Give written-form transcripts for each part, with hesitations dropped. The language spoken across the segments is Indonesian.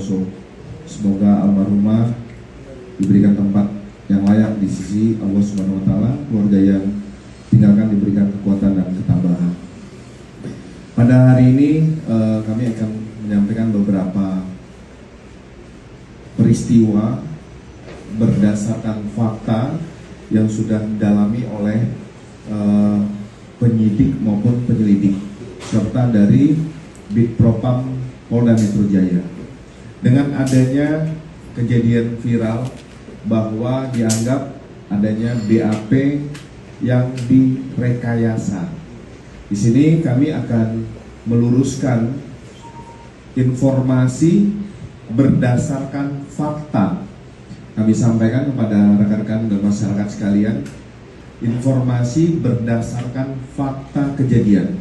Santoso. Semoga almarhumah diberikan tempat yang layak di sisi Allah Subhanahu wa Ta'ala, keluarga yang tinggalkan diberikan kekuatan dan ketabahan. Pada hari ini kami akan menyampaikan beberapa peristiwa berdasarkan fakta yang sudah didalami oleh penyidik maupun penyelidik serta dari Bid Propam Polda Metro Jaya. Dengan adanya kejadian viral bahwa dianggap adanya BAP yang direkayasa. Di sini kami akan meluruskan informasi berdasarkan fakta. Kami sampaikan kepada rekan-rekan dan masyarakat sekalian, informasi berdasarkan fakta kejadian.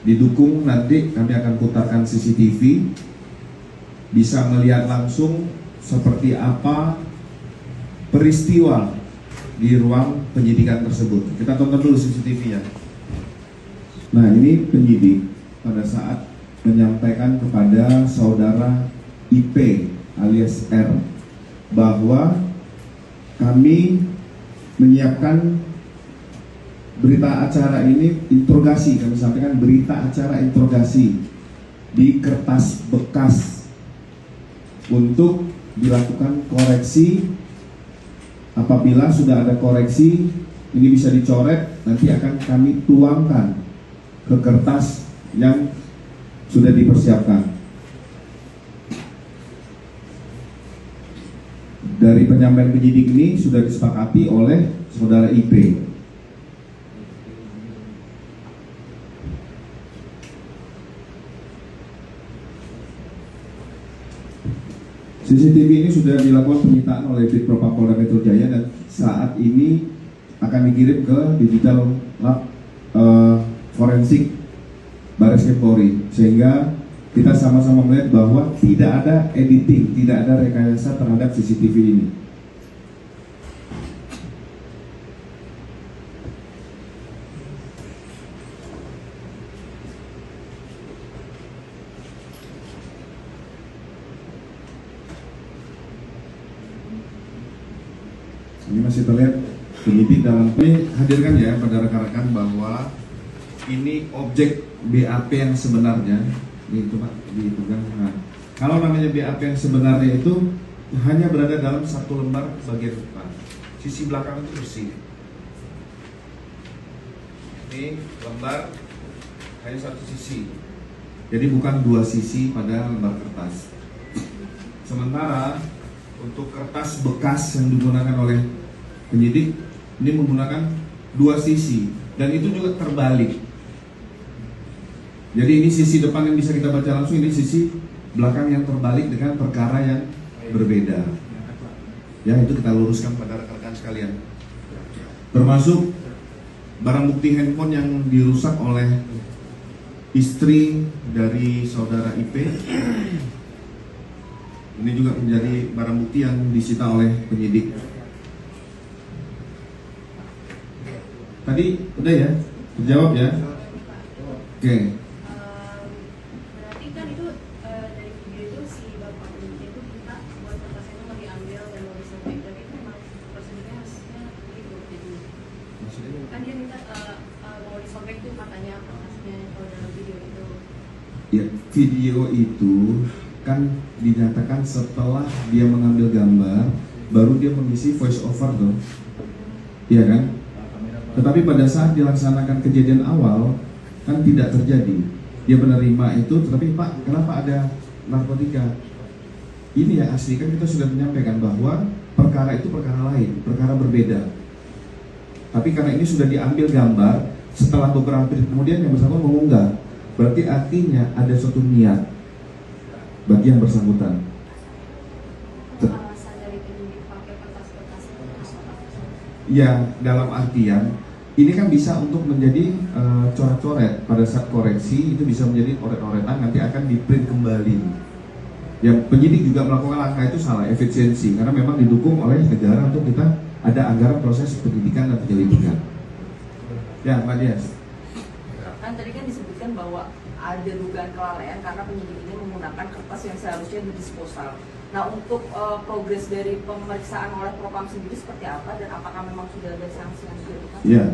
Didukung nanti kami akan putarkan CCTV, bisa melihat langsung seperti apa peristiwa di ruang penyidikan tersebut. Kita tonton dulu CCTV-nya. Nah, ini penyidik pada saat menyampaikan kepada saudara IP alias R bahwa kami menyiapkan berita acara ini interogasi, kami sampaikan berita acara interogasi di kertas bekas untuk dilakukan koreksi. Apabila sudah ada koreksi, ini bisa dicoret, nanti akan kami tuangkan ke kertas yang sudah dipersiapkan. Dari penyampaian penyidik ini sudah disepakati oleh saudara IP. CCTV ini sudah dilakukan penyitaan oleh Bid Propam Polda Metro Jaya dan saat ini akan dikirim ke digital lab forensik Baris Krim Polri, sehingga kita sama-sama melihat bahwa tidak ada editing, tidak ada rekayasa terhadap CCTV ini. Ini masih terlihat penyidik dalam ini. Hadirkan ya pada rekan-rekan bahwa ini objek BAP yang sebenarnya. Ini coba dipegang. Nah, kalau namanya BAP yang sebenarnya itu hanya berada dalam satu lembar bagian depan. Sisi belakang itu bersih. Ini lembar hanya satu sisi. Jadi bukan dua sisi pada lembar kertas. Sementara untuk kertas bekas yang digunakan oleh penyidik ini menggunakan dua sisi dan itu juga terbalik. Jadi ini sisi depan yang bisa kita baca langsung, ini sisi belakang yang terbalik dengan perkara yang berbeda. Ya, itu kita luruskan pada rekan-rekan sekalian. Termasuk barang bukti handphone yang dirusak oleh istri dari saudara IP. Ini juga menjadi barang bukti yang disita oleh penyidik. Tadi udah ya? Terjawab ya? Oke. Berarti kan itu dari video itu si bapak penyidik itu minta buat kertasnya itu mau diambil dan mau disobek. Tapi itu memang prosedurnya harusnya gitu. Jadi Maksudnya? kan dia minta mau disobek tuh katanya kertasnya kalau dalam video itu. Ya, video itu kan dinyatakan setelah dia mengambil gambar, baru dia mengisi voice over tuh, iya kan? Tetapi pada saat dilaksanakan kejadian awal kan tidak terjadi. Dia menerima itu, tetapi Pak, kenapa ada narkotika? Ini yang asli, kan kita sudah menyampaikan bahwa perkara itu perkara lain, perkara berbeda. Tapi karena ini sudah diambil gambar, setelah beberapa menit kemudian yang bersangkutan mengunggah, berarti artinya ada suatu niat bagi yang bersangkutan. Alasan dari penyidik pakai kertas-kertas itu apa? Ya, dalam artian ini kan bisa untuk menjadi coret-coret pada saat koreksi, itu bisa menjadi oret-oretan, nanti akan di-print kembali. Yang penyidik juga melakukan langkah itu salah, efisiensi, karena memang didukung oleh negara untuk kita ada anggaran proses penyidikan dan penyelidikan. Ya, Mbak Dias. Kan tadi kan disebutkan bahwa ada dugaan kelalaian karena penyidik ini menggunakan kertas yang seharusnya didisposal. Nah, untuk progres dari pemeriksaan oleh Propam sendiri seperti apa, dan apakah memang sudah ada sanksi yang dijatuhkan? Ya,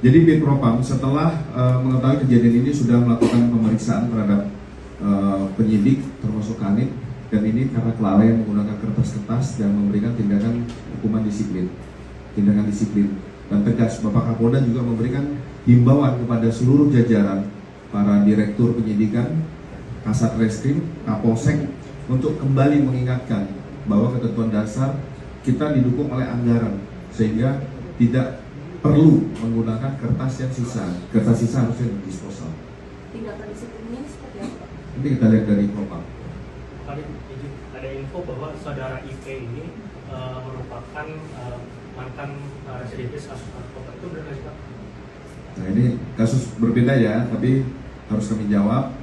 jadi Bid Propam setelah mengetahui kejadian ini sudah melakukan pemeriksaan terhadap penyidik termasuk Kanit, dan ini karena kelalaian menggunakan kertas-kertas dan memberikan tindakan hukuman disiplin, tindakan disiplin dan tegas. Bapak Kapolda juga memberikan himbauan kepada seluruh jajaran para direktur penyidikan, Kasat Reskrim, Kapolsek untuk kembali mengingatkan bahwa ketentuan dasar kita didukung oleh anggaran sehingga tidak perlu menggunakan kertas yang sisa. Kertas sisa harusnya disposal. Tindakan disiplinnya seperti apa? Nanti kita lihat dari Propam. Ada info bahwa saudara IP ini merupakan mantan residivis kasus narkoba, itu benar nggak sih, Pak? Nah, ini kasus berbeda ya, tapi harus kami jawab.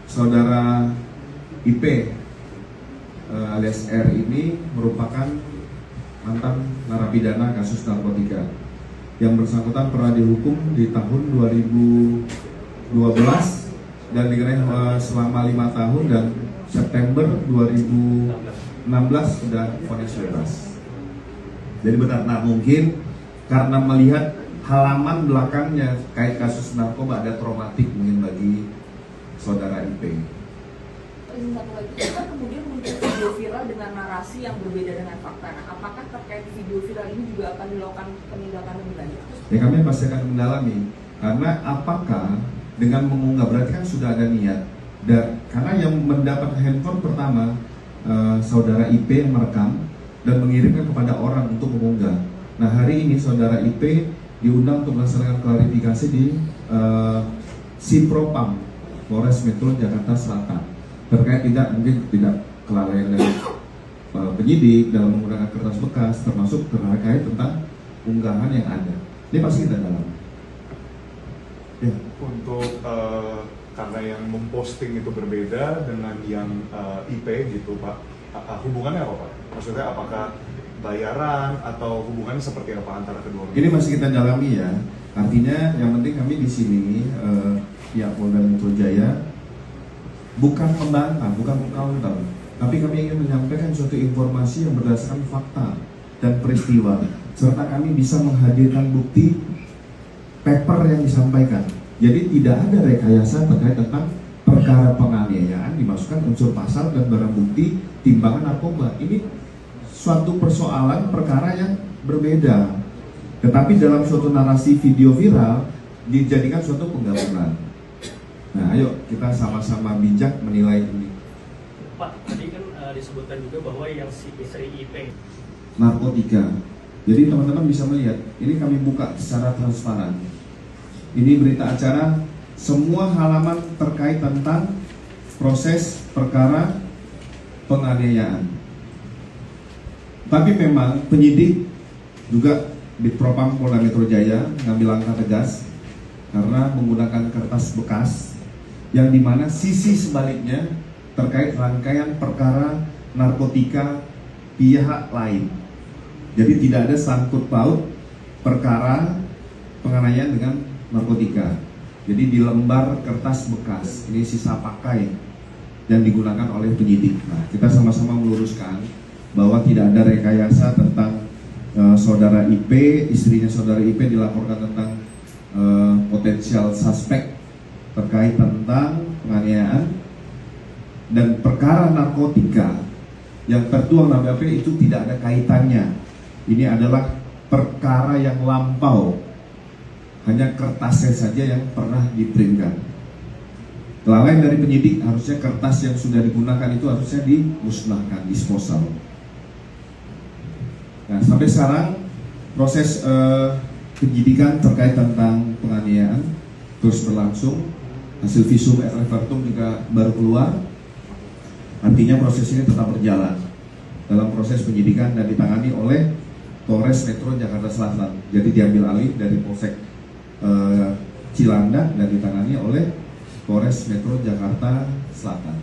Saudara IP alias R ini merupakan mantan narapidana kasus narkotika yang bersangkutan pernah dihukum di tahun 2012 dan dikenai selama 5 tahun, dan September 2016 sudah vonis bebas. Jadi benar, nah mungkin karena melihat halaman belakangnya kait kasus narkoba ada traumatik mungkin bagi saudara IP. Satu lagi, kan kemudian muncul video viral dengan narasi yang berbeda dengan fakta. Nah, apakah terkait video viral ini juga akan dilakukan penindakan lebih lanjut? Ya, kami pasti akan mendalami, karena apakah dengan mengunggah berarti kan sudah ada niat, dan karena yang mendapat handphone pertama saudara IP yang merekam dan mengirimkan kepada orang untuk mengunggah. Nah, hari ini saudara IP diundang untuk melaksanakan klarifikasi di Sipropam Polres Metro Jakarta Selatan terkait mungkin tidak kelalaian dari penyidik dalam menggunakan kertas bekas, termasuk terkait tentang unggahan yang ada. Ini pasti kita dalam. Ya. Untuk karena yang memposting itu berbeda dengan yang IP gitu Pak, hubungannya apa Pak? Maksudnya apakah bayaran atau hubungannya seperti apa antara kedua? Ini masih kita dalami ya. Artinya yang penting kami di sini pihak Polda Metro Jaya bukan membantah, bukan mengcounter, tapi kami ingin menyampaikan suatu informasi yang berdasarkan fakta dan peristiwa, serta kami bisa menghadirkan bukti paper yang disampaikan. Jadi tidak ada rekayasa terkait tentang perkara penganiayaan, dimasukkan unsur pasal dan barang bukti timbangan narkoba. Ini suatu persoalan perkara yang berbeda, tetapi dalam suatu narasi video viral dijadikan suatu penggabungan. Nah, ayo kita sama-sama bijak menilai ini. Pak, tadi kan disebutkan juga bahwa yang si istri IP narkotika. Jadi teman-teman bisa melihat, ini kami buka secara transparan. Ini berita acara, semua halaman terkait tentang proses perkara penganiayaan. Tapi memang penyidik juga di Propam Polda Metro Jaya ngambil langkah tegas karena menggunakan kertas bekas, yang dimana sisi sebaliknya terkait rangkaian perkara narkotika pihak lain. Jadi tidak ada sangkut paut perkara penganiayaan dengan narkotika. Jadi di lembar kertas bekas, ini sisa pakai yang digunakan oleh penyidik. Nah, kita sama-sama meluruskan bahwa tidak ada rekayasa tentang saudara IP, istrinya saudara IP dilaporkan tentang potensial suspek terkait tentang penganiayaan, dan perkara narkotika yang tertuang dalam BAP itu tidak ada kaitannya. Ini adalah perkara yang lampau, hanya kertasnya saja yang pernah diprintkan. Kelalaian dari penyidik, harusnya kertas yang sudah digunakan itu harusnya dimusnahkan, disposal. Nah, sampai sekarang proses penyidikan terkait tentang penganiayaan terus berlangsung. Hasil visum et repertum juga baru keluar. Artinya proses ini tetap berjalan dalam proses penyidikan dan ditangani oleh Polres Metro Jakarta Selatan. Jadi diambil alih dari Polsek Cilandak dan ditangani oleh Polres Metro Jakarta Selatan.